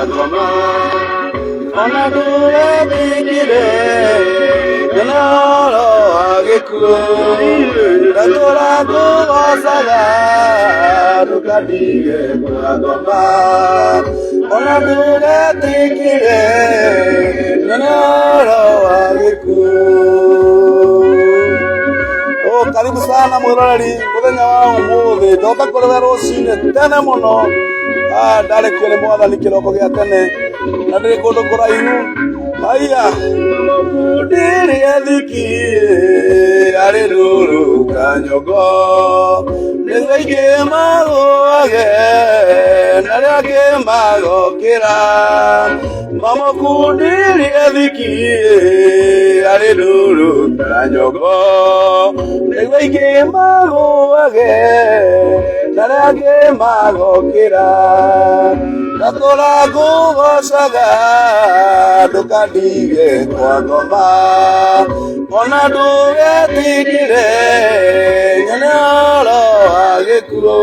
ngoma ona ndũretigire noro agĩkuo ndatũra ngũgocaga ndũkandige ngoma ona ndũretigire noro agĩkuo. Karibu sana mwiroreri muthenya wa umuthi ndoka kũrĩwe rũcinĩ tene mũno ndarĩkio nĩ mwathani kĩroko gĩa tene na ndĩrĩ kũndũ kũraihu haiya ndĩrĩ athiki arĩ rũrũ kanyongo nĩguo aingĩ magũage na arĩa angĩ magokĩra mamoku ndĩrĩ athiki arĩ rũrũ kanyongo nĩguo aingĩ magũage na arĩa angĩ magokĩra ndatũra ngũgocaga ndũkandige kwa ngoma ona ndũgetigire nyone ũhoro wa gĩkuũ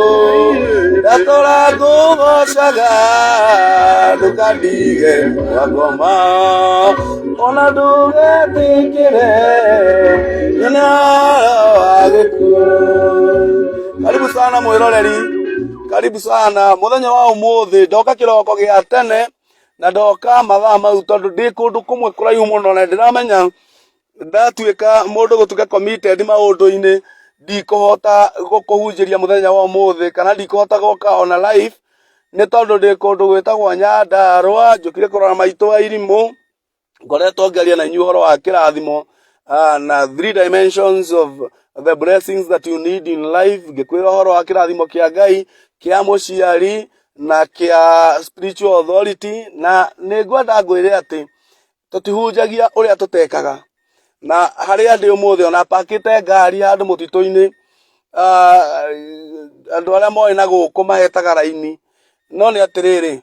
ndatũra ngũgocaga ndũkandige kwa ngoma ona ndũgetigire nyone ũhoro wa gĩkuũ. Karibu sana mwiroreri, karibu sana muthenya wa umuthi ndoka kĩroko gĩa tene na ndoka mathaa mau tondũ ndĩ kũndũ kũmwe kũraihu mũno na ndiramenya ndatuĩka mũndũ gũtuĩka committed maũndũ-inĩ ndikũhota gũkũhunjĩria muthenya wa umuthi kana ndikũhota gũka ona live nĩ tondũ ndĩ kũndũ gwĩtagwo Nyandarũa njũkire kũrora maitũ wa Irimũ ngoretwo ngĩaria na inyuĩ ũhoro wa kĩrathimo na 3 dimensions of the blessings that you need in life ngĩkwĩra ũhoro wa kĩrathimo kĩa Ngai kĩa mũciari na kĩa spiritual authority na nĩngwenda ngwĩre atĩ tũtihunjagia ũrĩa tũtekaga na harĩa ndĩ ũmũthĩ ona pakĩte ngari handũ mũtitũ-inĩ andũ arĩa moĩ na gũkũ mahetaga raini no nĩ atĩrĩrĩ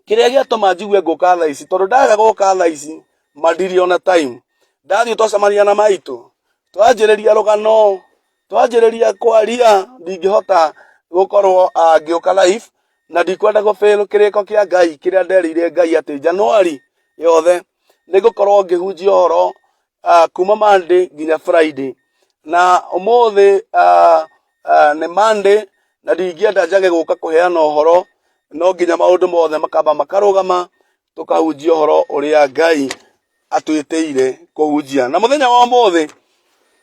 kĩrĩa gĩatũma njigue ngũka thaa ici tondũ ndaga gũka thaa ici mandiri ona time ndathiĩ twacemania na maitũ twanjĩrĩria rũgano twanjĩrĩria kwaria ndingĩhota gũkorwo ngĩũka live na ndikwenda gũfail kĩrĩko kĩa Ngai kĩrĩa nderĩire Ngai atĩ Januari yothe nĩngũkorwo ngĩhunjia ũhoro kuma Monday nginya Friday na ũmũthĩ nĩ Monday na ndingĩenda njage gũka kũheana ũhoro no nginya maũndũ mothe makamba makarũgama tũkahunjia ũhoro ũrĩa Ngai atwĩtĩire kũhunjia na mũthenya wa ũmũthĩ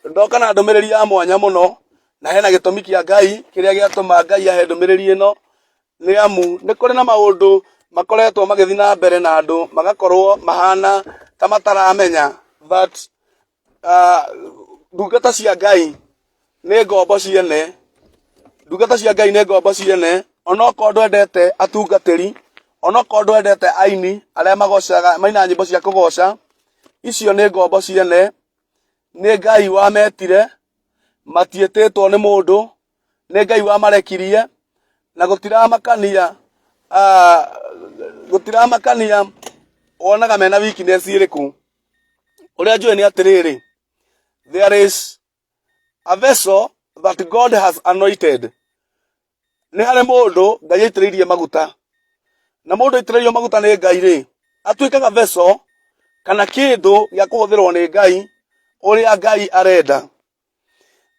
ndoka na ndũmĩrĩri ya mwanya mũno na hena gĩtũmi kĩa Ngai kĩrĩa gĩatũma Ngai ahe ndũmĩrĩri ĩno nĩ amu nĩ kũrĩ na maũndũ makoretwo magĩthiĩ na mbere na andũ magakorwo mahana ta mataramenya that ndungata cia Ngai nĩ ngombo ciene ndungata cia Ngai nĩ ngombo ciene onokorwo ndwendete atungatĩri onokorwo ndwendete aini arĩa magocaga maina nyĩmbo cia kũgoca icio nĩ ngombo ciene nĩ Ngai wametire matiĩtĩtwo nĩ mũndũ nĩ Ngai wamarekirie na gũtiramakania wonaga mena weakness ĩrĩkũ ũrĩa njũĩ nĩ atĩrĩrĩ there is a vessel that God has anointed nĩ harĩ mũndũ Ngai aitĩrĩirie maguta na mũndũ aitĩrĩirio maguta nĩ Ngai rĩ atuĩkaga vessel kana kĩndũ gĩa kũhũthĩrwo nĩ Ngai ũrĩa Ngai arenda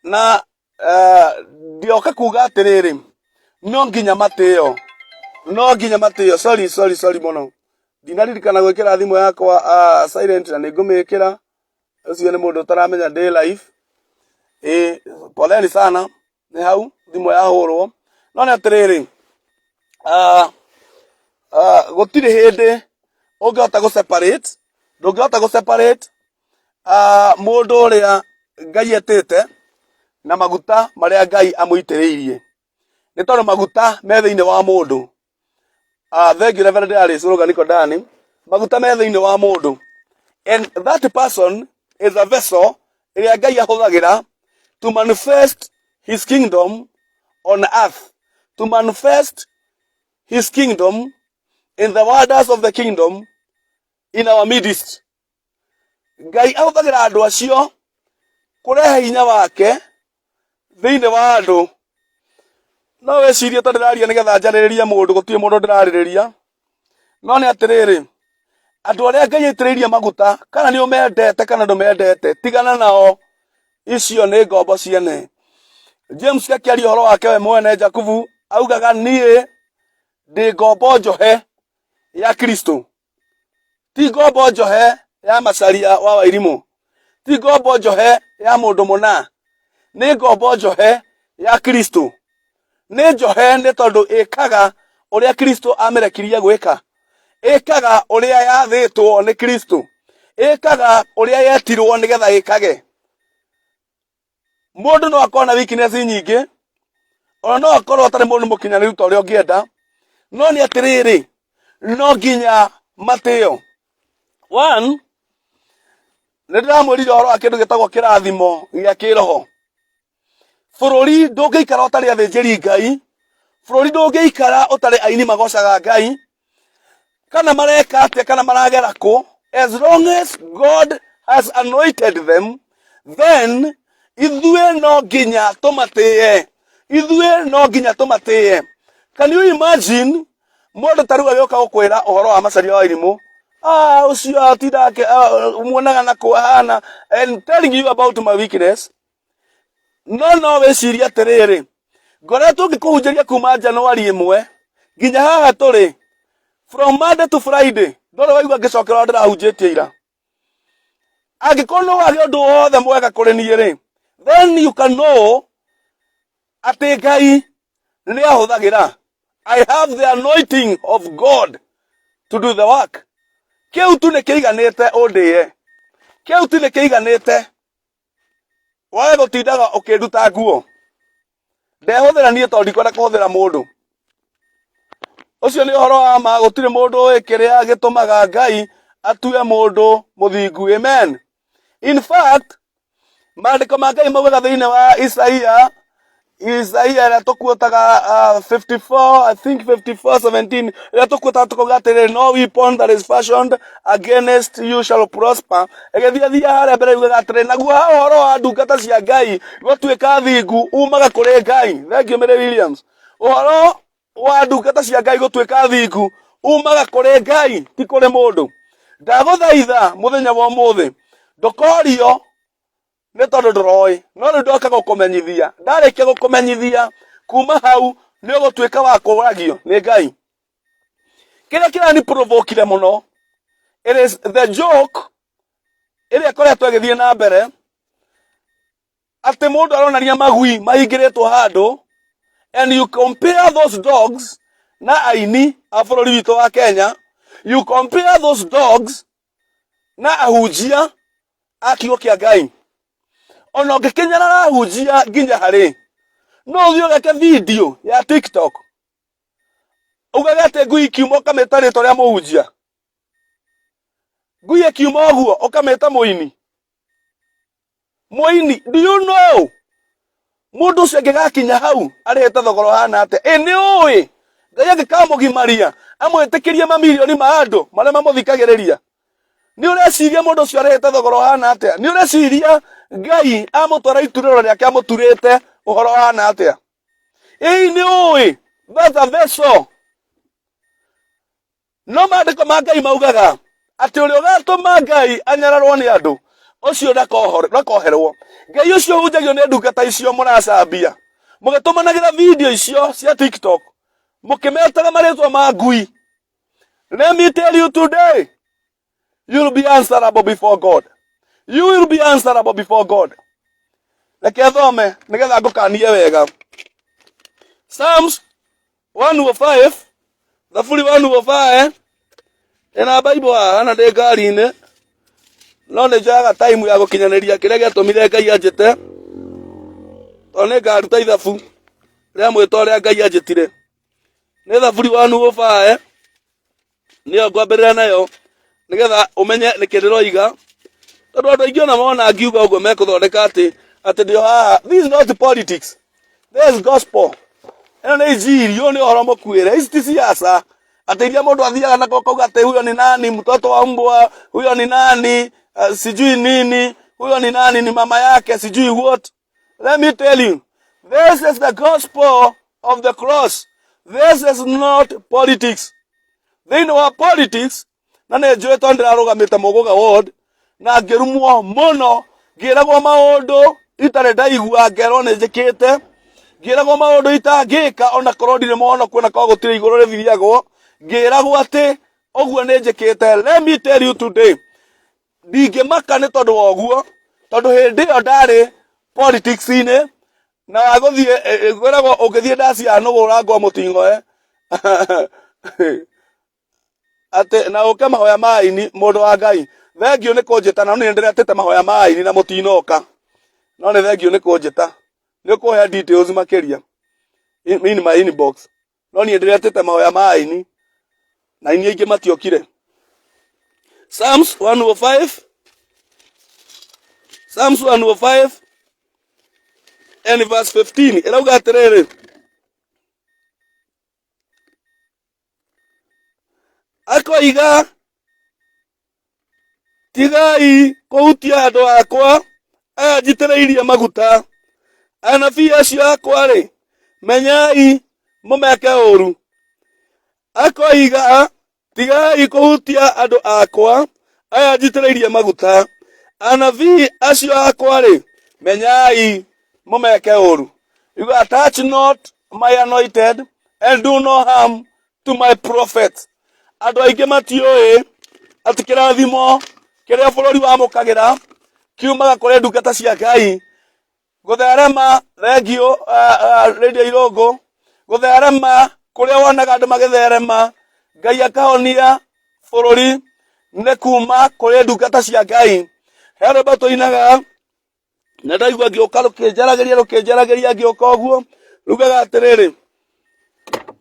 na ndioka kuga atĩrĩrĩ no nginya matĩo sorry mũno ndinaririkana gwĩkĩra thimũ yakwa silent na nĩngũmĩkĩra ũcio nĩ mũndũ ũtaramenya ndĩ live poleni sana nĩ hau thimũ yahũrwo no nĩ atĩrĩrĩ gũtirĩ hĩndĩ ũngĩhota gũseparate mũndũ ũrĩa Ngai etĩte na maguta marĩa Ngai amũitĩrĩirie nĩ tondũ maguta me thĩinĩ wa mũndũ thengiũ Reverend Alice Rũganiko Ndani maguta me thĩinĩ wa mũndũ and that person is a vessel ĩrĩa Ngai ahũthagĩra to manifest his kingdom on earth to manifest his kingdom in the wonders of the kingdom in our midst. Ngai ahũthagĩra andũ acio kũrehe hinya wake thĩinĩ wa andũ no wecirie ta ndĩraria nĩgetha njarĩrĩrie mũndũ gũtirĩ mũndũ ndĩrarĩrĩria no nĩ atĩrĩrĩ, andũ arĩa Ngai aitĩrĩirie maguta kana nĩ ũmendete kana ndũmendete, tigana nao, icio nĩ ngombo ciene. James akĩaria ũhoro wake we mwene Jakubu augaga niĩ ndĩ ngombo njohe ya Kristo, ti ngombo njohe ya Macharia wa Wairimu, ti ngombo njohe ya mũndũ mũna, nĩ ngombo njohe ya Kristo. Nĩ njohe nĩ tondũ ĩkaga ũrĩa Kristo amĩrekirie gwĩka, ĩkaga ũrĩa yathĩtwo nĩ Kristo, ĩkaga ũrĩa yetirwo nĩgetha ĩkage. Mũndũ no akorwo na weakness nyingĩ, ona no akorwo atarĩ mũndũ mũkinyanĩru ta ũrĩa ũngĩenda, no nĩ atĩrĩrĩ, no nginya matĩo. One, nĩ ndĩramwĩrire ũhoro wa kĩndũ gĩtagwo kĩrathimo gĩa kĩroho. Bũrũri ndũngĩikara ũtarĩ athĩnjĩri Ngai, bũrũri ndũngĩikara ũtarĩ aini magocaga Ngai, kana mareka atĩa kana maragera kũ, as long as God has anointed them, then ithuĩ no nginya tũmatĩe, ithuĩ no nginya tũmatĩe. Can you imagine mũndũ ta rĩu agĩũka gũkwĩra ũhoro wa Macharia wa Wairimu, ũcio atindake muonaga na kuhana, and telling you about my weakness? No wĩcirie atĩrĩrĩ, ngoretwo ngĩkũhunjĩria kuma January 1 nginya haha tũrĩ, from Monday to Friday, ndũrĩ waigua ngĩcokera ndĩrahunjĩtie ira. Angĩkorwo no wage ũndũ wothe mwega kũrĩ niĩ rĩ, then you can know atĩ Ngai nĩ ahũthagĩra. I have the anointing of God to do the work. Kĩu tu nĩ kĩiganĩte ũndĩe, kĩu tu nĩ kĩiganĩte. Wage gũtindaga ũkĩnduta nguo, ndehũthĩra niĩ tondũ ndikwenda kũhũthĩra mũndũ. Ũcio nĩ ũhoro wa ma, gũtirĩ mũndũ ũĩ kĩrĩa gĩtũmaga Ngai atue mũndũ mũthingu. Amen. In fact, maandĩko ma Ngai maugaga thĩinĩ wa Isaia ĩrĩa tũkuotaga 54, I think 54:17, ĩrĩa tũkuotaga tũkauga atĩrĩrĩ, no weapon that is fashioned against you shall prosper. Ĩgĩthiathia harĩa mbere yugaga atĩrĩrĩ, naguo ha ũhoro wa ndungata cia Ngai gũtuĩka thingu umaga kũrĩ Ngai. Thank you Mary Williams. Ũhoro wa ndungata cia Ngai gũtuĩka thingu umaga kũrĩ Ngai, ti kũrĩ mũndũ. Ndagũthaitha mũthenya wa ũmũthĩ ndũkorio nĩ tondũ ndũroĩ, no rĩu ndoka gũkũmenyithia. Ndarĩkia gũkũmenyithia, kuma hau nĩ ũgũtuĩka wa kũragio nĩ Ngai. Kĩrĩa kĩrani provokire mũno, it is the joke ĩrĩa ĩkoretwo ĩgĩthiĩ na mbere, atĩ mũndũ aronania magui mahingĩrĩtwo handũ, and you compare those dogs na aini a bũrũri witũ wa Kenya, you compare those dogs na ahunjia a kiugo kĩa Ngai. Ona ũngĩkinyana na ahunjia nginya harĩ, no ũthiĩ ũgeke video ya TikTok ugage atĩ ngui ikiuma ũkamĩta rĩtwa rĩa mũhunjia, ngui ikiuma ũguo ũkamĩta mũini. Do you know mũndũ ũcio angĩgakinya hau arĩhĩte thogora ũhana atĩa? Nĩ ũĩ Ngai angĩkamũgimaria amwĩtĩkĩrie mamirioni ma andũ marĩa mamũthikagĩrĩria, nĩ ũreciria mũndũ ũcio arĩhĩte thogora ũhana atĩa? Nĩ ũreciria Ngai amũtwara iturĩro rĩake amũturĩte ũhoro ũhana atĩa? Nĩ ũĩ, that's a vessel. No maandĩko ma Ngai maugaga atĩ ũrĩa ũgatũma Ngai anyararwo nĩ andũ ũcio ndakoherwo. Ngai ũcio hunjagio nĩ ndungata icio mũracambia, mũgĩtũmanagĩra video icio cia TikTok mũkĩmetaga marĩtwa ma ngui. Let me tell you today, you will be answerable before God. You will be answerable before God. Reke thome nĩgetha ngũkanie wega. Psalms 105, thaburi 105, ĩna Bible hana ndĩ ngari-inĩ, no nĩ njoyaga time ya gũkinyanĩria kĩrĩa gĩatũmire Ngai anjĩte, tondũ nĩ ngaruta ithabu rĩa mwĩto ũrĩa Ngai anjĩtire. Nĩ thaburi 105, nĩyo ngwambĩrĩra nayo nĩgetha ũmenye nĩkĩ ndĩroiga, tondũ andũ aingĩ ona mona ngiuga ũguo mekũthondeka atĩ ndĩ haha. This is not politics, this is gospel. Ĩno nĩ injiri, ũyũ nĩ ũhoro mũkuĩre. Ici ti siasa atĩ iria mũndũ athiaga na kauga atĩ huyo ni nani, mtoto wa mbwa, huyo ni nani, sijui nini, huyo ni nani, ni mama yake, sijui what. Let me tell you, this is the gospel of the cross. This is not politics. thiini wa politics na ne njui to ndirarugamite Muguga ward na ngirumwo muno ngiragwo maundu itare ndaigua ngerwo ne njikite ngiragwo maundu itangika ona korwo ndire mono kwena kwa gutire iguru rithiagwo ngiragwo ati oguo ne njikite. Let me tell you today, ndingimaka ni tondu woguo, tondu hindi yo ndari politics ine na waguthie gwiragwo ungithie ndacia nugura ngo mutingo ate na uke mahoya maini mundu wa Ngai thengio ni kunjita na ni ndiretete mahoya maini na mutinoka no ni thengio ni kunjita ni kuhe details makiria in my inbox no ni ndiretete mahoya maini na ini ingi matiokire. Psalms 105 and verse 15 irauga atiriri akoiga tigai kuhutia andu akwa aya njitireirie maguta anabii acio akwa ri menyai mumeke uru. Akoiga tigai kuhutia andu akwa aya njitireirie maguta anabii acio akwa ri menyai mumeke uru. You attach not my anointed and do no harm to my prophet. Andu aingi matioi ati kirathimo kiria bururi wa mukagira kiumaga kuri ndungata cia Ngai gutherema thengio radio Irongo gutherema kuria wonaga andu magitherema Ngai akahonia bururi ne kuma kuri ndungata cia Ngai. Hero batoinaga na ndaigua ngioka rukinjaragiria ngioka uguo rugaga atiriri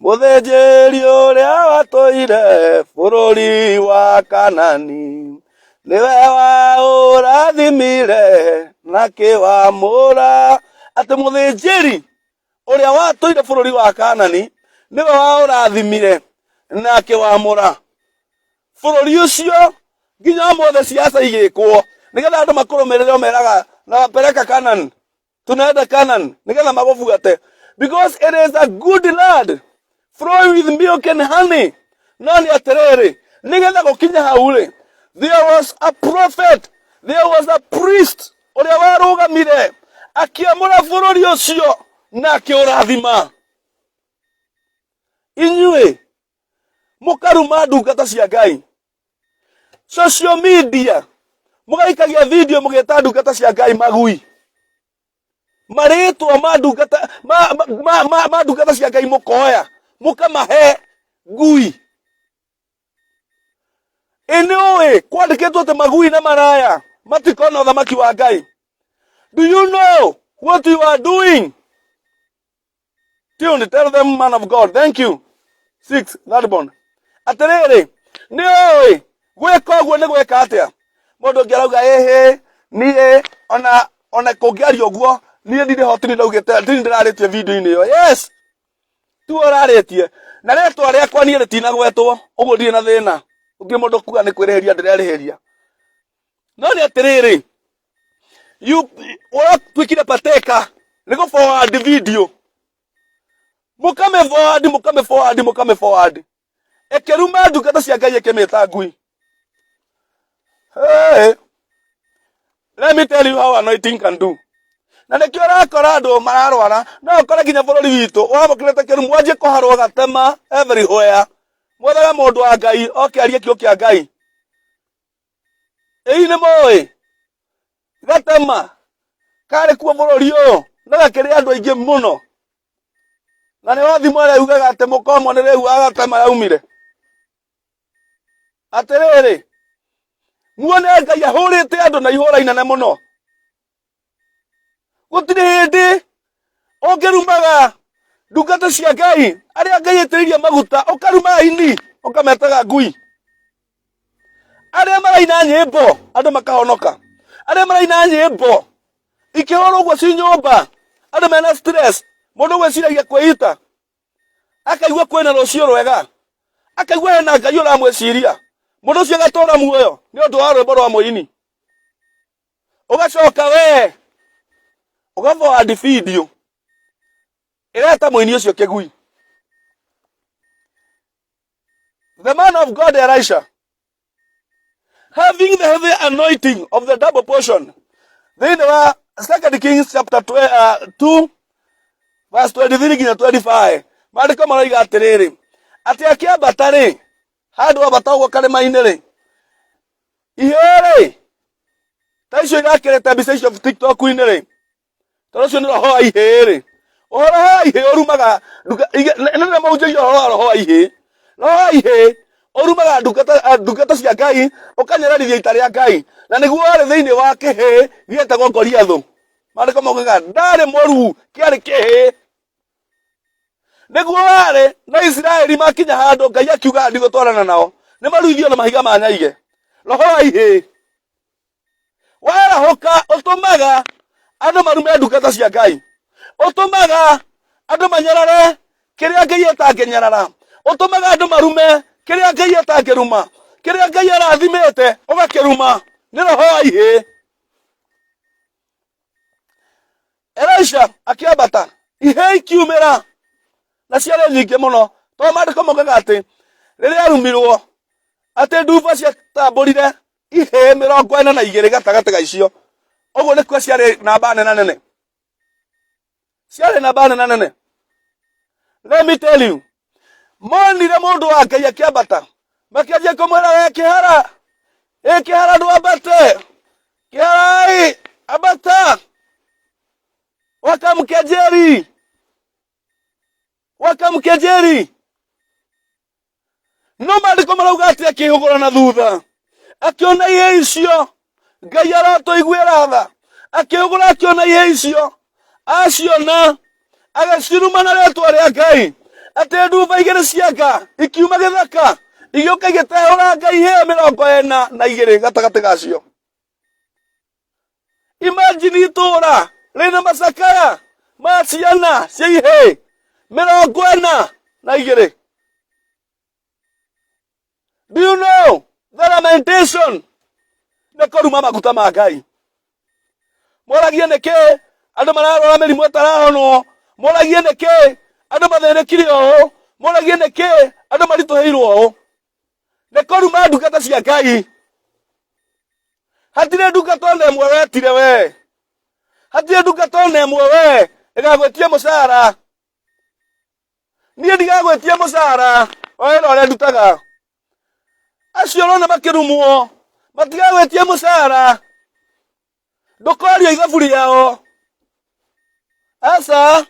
muthinjiri uria watoire bururi wa Kanani niwe wa urathimire na kiwamura. Ati muthinjiri uria watoire bururi wa Kanani niwe wa urathimire na kiwamura. Bururi ucio nginya mothe siasa igikwo nigetha andu makurumirire meraga na wapeleka Canaan, tunaenda Canaan nigetha magufuate because it is a good land flowing with milk and honey. Nani atiriri nigetha gukinya hauri there was a prophet, there was a priest uria warugamire akiamura bururi ucio na akiurathima. Inyue mukaruma ndungata cia Ngai social media mugaikagia video mugeta ndungata cia Ngai magui maritwa mandungata ndungata cia Ngai mukoya mukamahe ngui enoe kwandikitwo ati magui na maraya matikona uthamaki wa Ngai. Do you know what you are doing? Tell them, man of God. Thank you. 6 that bond atiriri ni oi gweka uguo ni gweka atia mundu ngerauga ehe nie ona kungiaria uguo nie ndire hotini ndaugite ndiraritie video ini yo. Yes tu oraritie na retwa riakwa nie ritinagwetwo uguo ndire na thina ungi mundu kuga ni kwirihiria ndirerihiria no ni atiriri you work twikire pateka niko forward video mukame forward ekeruma ndungata cia Ngai ekemeta ngui. Hey, let me tell you how anointing can do. Na nikio rakora andu mararwara no ukore ginya bururi witu wamukirete kirumu wanjie kuharwo gatema everywhere mwethaga mundu wa Ngai okiarie kio kia Ngai ni moi gatema kare kuo bururi uyu na gakiri andu aingi muno na ni wathimo ria ugaga ati mukomo ni riu agatema yaumire. Atiriri muone Ngai ahurite andu na ihura inene muno gutiri hindi ungirumaga ndungata cia Ngai aria Ngai etiririe maguta ukaruma ini ukametaga ngui aria maraina nyimbo andu makahonoka aria maraina nyimbo ikihoro uguo ci nyumba andu mena stress mundu gwiciragia kwita akaigua kwena rucio rwega akaigua hena Ngai uramwiciria mundu ucio agatora muoyo ni undu wa rwimbo rwa muini ugacoka we ugaforward video ireta muini ucio kigui The man of God Elisha, having the heavy anointing of the double portion, then there were 2 Kings chapter 2 verse 23 to 25. Maandiko maraiga atiriri ati akiambata ri handu abata uguo karima-ini ri ihiri ta icio irakirete mbica icio TikTok-ini ri tondu ucio ni roho wa ihiri. Uhoro wa ihi urumaga nene maunjagia uhoro wa roho wa ihi. Roho wa ihi urumaga ndungata cia Ngai ukanyararithia ita ria Ngai na niguo ari thiini wa kihi gietagwo Goliathu. Maandiko maugaga ndari moru kiari kihi niguo ari na Israeli makinya handu Ngai akiuga ndigutwarana nao ni maruithio na mahiga ma nyaige. Roho wa ihi warahoka utumaga andu marume ndungata cia Ngai, utumaga andu manyarare kiria Ngai etanginyarara, utumaga andu marume kiria Ngai etangiruma, kiria Ngai arathimite ugakiruma. Ni roho wa ihi. Elisha akiambata ihi ikiumira na ciarĩ nyingĩ mũno, tondũ maandĩko maugaga atĩ rĩrĩa arumirwo atĩ nduba ciatambũrire ihi 42 gatagatĩ ga icio. Ũguo nĩkuo ciarĩ namba nene nene, ciarĩ namba nene nene. Let me tell you, monire mũndũ wa Ngai akĩambata makĩanjia kũmwĩra we kĩhara ndwambate, kĩhara ambata wakamkejeri. No maandĩko marauga atĩ akĩhũgũra na thutha akiona ihe icio Ngai aratuiguĩra tha, akĩhũgũra akiona ihe icio, aciona agaciruma na rĩtwa rĩa Ngai atĩ nduba igĩrĩ cia nga ikiuma gĩthaka igĩũka igĩtehũra Ngai ihe 42 gatagatĩ gacio. Imagine itũũra rĩna macakaya ma ciana cia ihe 42. Do you know the lamentation? Nĩ kũruma maguta ma Ngai. Moragia nĩkĩ andũ mararwara mĩrimũ ĩtarahonwo, moragia nĩkĩ andũ mathĩnĩkire ũũ, moragia nĩkĩ andũ maritũhĩirwo ũũ. Nĩ kũruma ndungata cia Ngai. Hatirĩ ndungata ona ĩmwe wetire we, hatirĩ ndungata ona ĩmwe we ĩgagwĩtia mũcara. Niĩ ndigagwĩtia mũcara wa wĩra ũrĩa ndutaga. Acio ũrona makĩrumwo matigagwĩtia mũcara, ndũkorio ithabu rĩao. Aca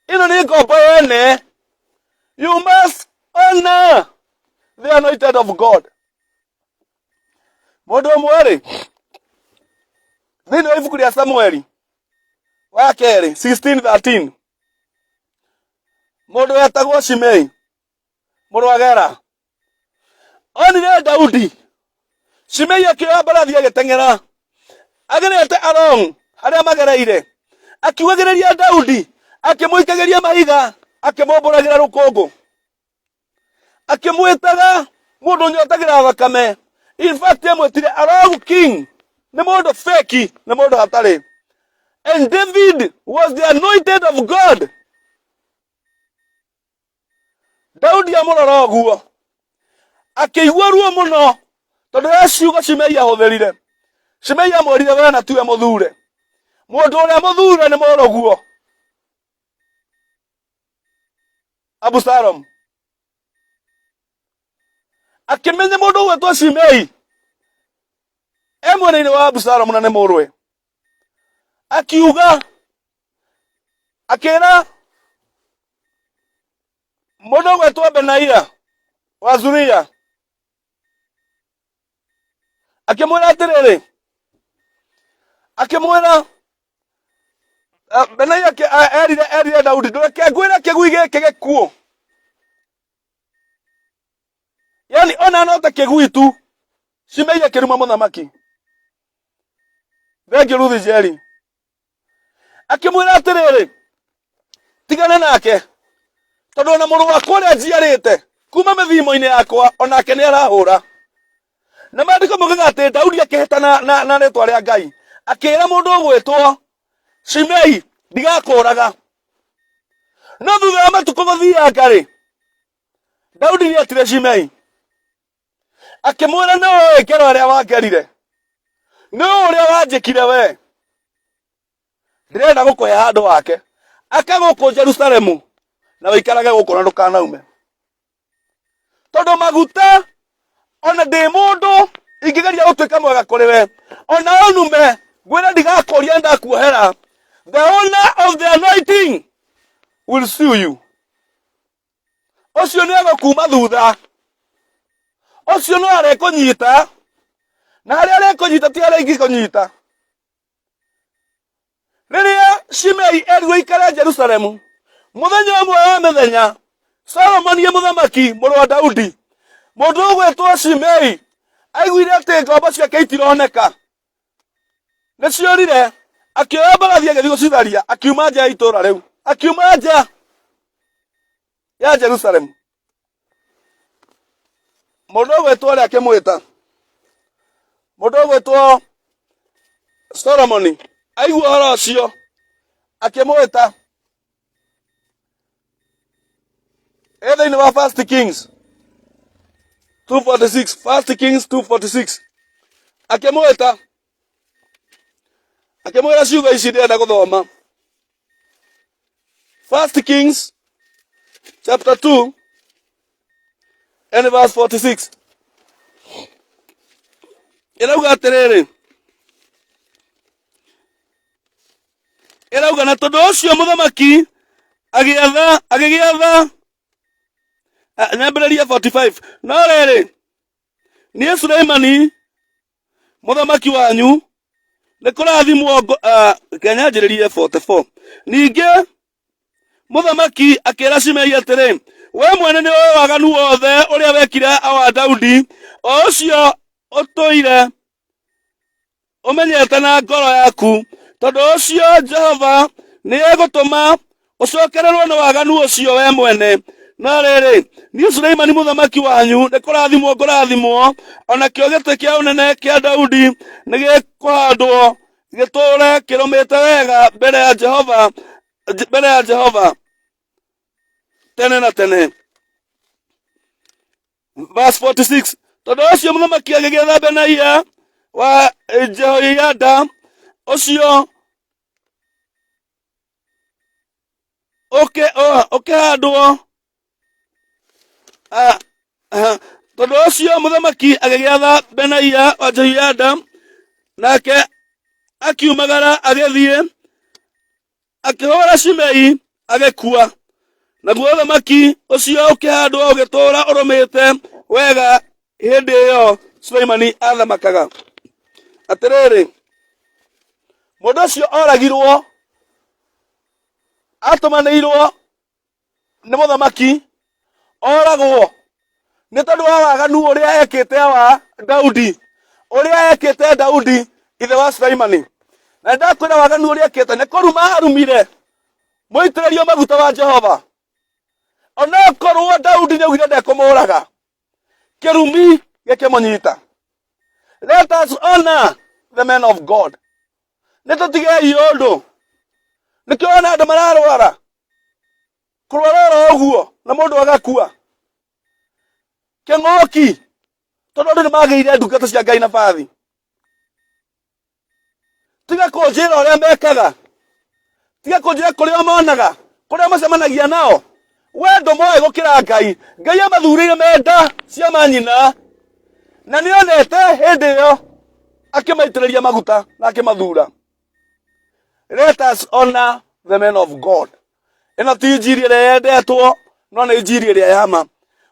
ĩno nĩ ngombo yene. You must honor the anointed of God. Mũndũ ũmwe rĩ thĩinĩ wa ibuku rĩa Samueli wa kerĩ 16:13, mũndũ wetagwo Shimei mũrũ wa Gera onire Daudi. Shimei akĩoya mbarathi agĩteng'era agerete along harĩa magereire, akiugagĩrĩria Daudi, akĩmũikagĩria mahiga, akĩmũmbũragĩra rũkũngũ, akĩmwĩtaga mũndũ ũnyotagĩra thakame. In fact amwĩtire along king. Nĩ mũndũ feki, nĩ mũndũ hatarĩ. And David was the anointed of God. Daudi amũrora ũguo akĩigua ruo mũno tondũ ya ciugo Shimei ahũthĩrire. Shimei amwĩrire we na tiwe mũthure, mũndũ ũrĩa mũthure nĩ mũrũguo Absalom. Akĩmenya mũndũ ũgwĩtwo Shimei mwena-inĩ wa Absalom na nĩ mũrũwe. Akiuga akĩra mũndũ ũgwĩtwo Benaia wa Zuria, akĩmwĩra atĩrĩrĩ, akĩmwĩra Benaia erire Daudi, ndũreke ngwĩre kĩgui gĩkĩ gĩkuũ. Yani ona no ta kĩgui tu. Shimei akĩruma mũthamaki. Thengiũ Ruthi Njeri. Akĩmwĩra atĩrĩrĩ, tigana nake tondũ ona mũrũ wakwa ũrĩa njiarĩte kuma mĩthimo-inĩ yakwa onake nĩ arahũra. Na maandĩko maugaga atĩ Daudi akĩhĩtana na rĩtwa rĩa Ngai akĩĩra mũndũ ũgwĩtwo Shimei, ndigakũraga. No thutha wa matukũ gũthianga rĩ, Daudi ni atire Shimei akimwira no ikero ria wakerire no uria wanjikire we ndirenda gukuya handu wake akaguku Jerusalemu na wikarage guku na ndukanaume tondu maguta ona ndi mundu ingigeria gutwika mwega kuri we ona onume gwira ndigakoria ndakuohera the owner of the anointing will sue you. Ocio ni agukuma thutha ocio no arekunyita na aria arekunyita ti aria ingikunyita. Riria Shimei erigwo ikare Jerusalemu muthenya umwe wa mithenya Solomon ye muthamaki muru wa Daudi mundu ugwitwo Shimei aiguire ati ngombo ciake itironeka niciorire akioya mbarathi agithi gucitharia akiuma nja ya itura riu akiuma nja ya Jerusalemu mundu ugwitwo ria akimwita mundu ugwitwo Solomon aigua horo ucio akimwita thiini wa 1 Kings 2:46 1 Kings 2:46 akimwita akimwira ciugo ici ndirenda guthoma 1 Kings chapter 2 and verse 46 irauga atiriri irauga na tondu ucio muthamaki agigiatha nyambĩrĩria 45 no rĩrĩ niĩ Suleimani muthamaki wanyu nĩ kũrathimwo kenyanjĩrĩrie 44 ningĩ muthamaki akĩra Shimei atĩrĩ we mwene nĩ ũĩ waganu wothe ũrĩa wekire awa Daudi o ũcio ũtũire ũmenyete na ngoro yaku tondu ũcio Jehova nĩ egũtũma ũcokererwo nĩ waganu ũcio we mwene no rĩrĩ niĩ Suleimani muthamaki wanyu nĩ kũrathimwo ngũrathimwo onakĩo gĩtĩ kĩa ũnene kĩa Daudi nĩ gĩkũhandwo gĩtũũre kĩrũmĩte wega mbere ya Jehova tene na tene. Verse 46 tondu ũcio muthamaki agĩgĩetha Benaia wa Jehoiada ũcio ũkĩhandwo tondu ũcio muthamaki agĩgĩetha Benaia wa Jehoiada nake akiumagara agĩthiĩ akĩhũra Shimei agĩkua naguo ũthamaki ũcio ũkĩhandwo ũgĩtũũra ũrũmĩte wega hĩndĩ ĩyo Suleimani athamakaga. Atĩrĩrĩ mũndũ ũcio oragirwo atũmanĩirwo nĩ muthamaki oragwo nĩ tondũ wa waganu ũrĩa ekĩte wa Daudi ũrĩa ekĩte Daudi ithe wa Suleimani na ndakwĩra waganu ũrĩa ekĩte nĩ kũruma arumire mũitĩrĩrio maguta wa Jehova ona korwo Daudi nĩaugire ndekũmũraga kĩrumi gĩkĩmũnyita. Let us honor the men of God. Nĩtũtigei ũndũ nĩkĩo ona andũ mararwara kũrwara ũguo na mũndũ agakua kĩng'ũki tondũ andũ nĩmagĩire ndungata cia Ngai nabathi. Tiga kũnjĩra ũrĩa mekaga tiga kũnjĩra kũrĩa monaga kũrĩa macemanagia nao we ndũmoĩ gũkĩra Ngai. Ngai amathurĩire menda cia manyina na nĩonete hĩndĩ ĩyo akĩmaitĩrĩria maguta na akĩmathura. Let us honor the men of God. Ĩno ti injiri ĩrĩa yendetwo no nĩ injiri ĩrĩa yama.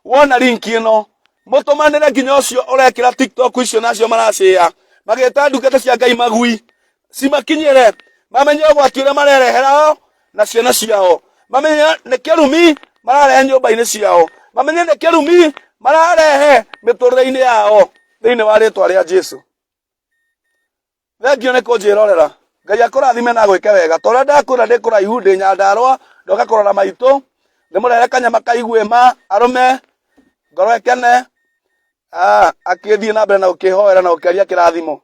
Wona link ĩno mũtũmanĩre nginya ũcio ũrekĩra TikTok icio nacio maracĩa magĩta ndungata cia Ngai magui cimakinyĩre mamenye ũgwati ũrĩa marerehera na ciana ciao mamenye nĩ kĩrumi mararehe nyũmba-inĩ ciao mamenye nĩ kĩrumi mararehe mĩtũrĩre-inĩ yao thĩinĩ wa rĩtwa rĩa Jesu. Thengio nĩ kũnjĩrorera. Ngai akũrathime na gwĩke wega. Tondũ ndakũra ndĩ kũraihu ndĩ Nyandarũa ndoka kũrora maitũ ndĩmũrehere kanyama kaiguĩma arũme ngoro ĩkene akĩthiĩ na mbere na gũkĩhoera na gũkĩaria kĩrathimo.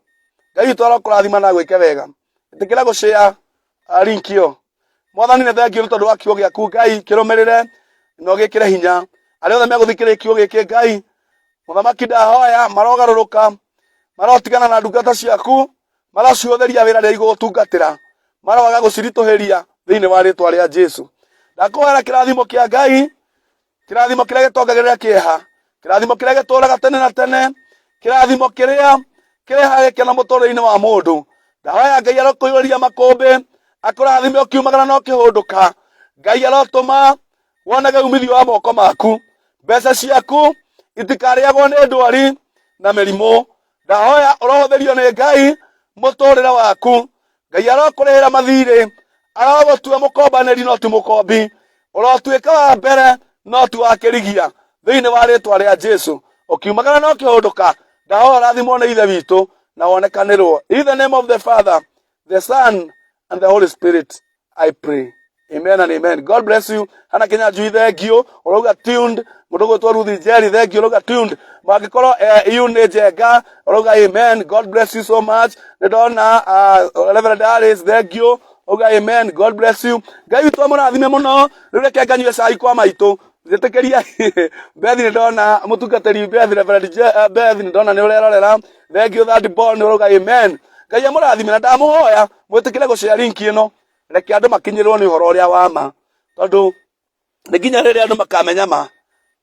Ngai witũ arokũrathima na gwĩke wega. Ĩtĩkĩra gũshare link ĩyo. Mwathani nĩ thengio nĩ tondũ wa kiugo gĩaku Ngai kĩrũmĩrĩre na ũgĩkĩre hinya Ari othe meguthikire kiugo giki Ngai muthamaki ndahoya marogaruruka marotigana na ndungata ciaku maraciotheria wira ria igutungatira maroaga gucirituhiria thiini wa ritwa ria Jesu. Ndakwera kirathimo kia Ngai, kirathimo kiria gitongagirira kieha, kirathimo kiria gituraga tene na tene, kirathimo kiria kirehaga gikeno muturire-ini wa mundu. Ndahoya Ngai arokuiyuria makumbi akurathime ukiumagara na ukihunduka. Ngai arotuma wonage umithio wa moko maku, mbeca ciaku itikariagwo ni ndwari na mirimu. Ndahoya urohotherio ni Ngai muturire waku. Ngai arokurihira mathiri, arogutua mukombaniri no ti mukombi, urotuika wa mbere no ti wa kirigia thiini wa ritwa ria Jesu. Ukiumagara na ukihunduka, ndahoya rathimwo ni ithe witu na wonekanirwo. In the name of the Father, the Son, and the Holy Spirit, I pray. Amen and amen. God bless you. Hana Kenya Jui, thank you. Oroga tuned. Mudogo to Ruthi Jerry, thank you. Oroga tuned. Magikoro Iune Jega. Oroga amen. God bless you so much. Nedona Reverend Darius, thank you. Oroga amen. God bless you. Gai witu amurathime muno. Rire ke nganyue cai kwa maitu. Zetekeria Bethi nedona mutungateri Bethi Reverend Bethi nedona ni urerorera. Thank you that born. Oroga amen. Ngai amurathime na ndamuhoya mwitikire gushare link ino reke andu makinyirwo ni uhoro uria wa ma tondu ni nginya riria andu makamenya ma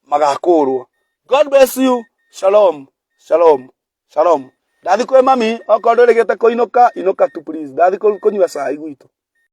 magakurwo. God bless you. Shalom, shalom, shalom. Ndathi kwe mami okorwo ndurigite kuinuka inuka tu please. Ndathi kunyua cai gwitu.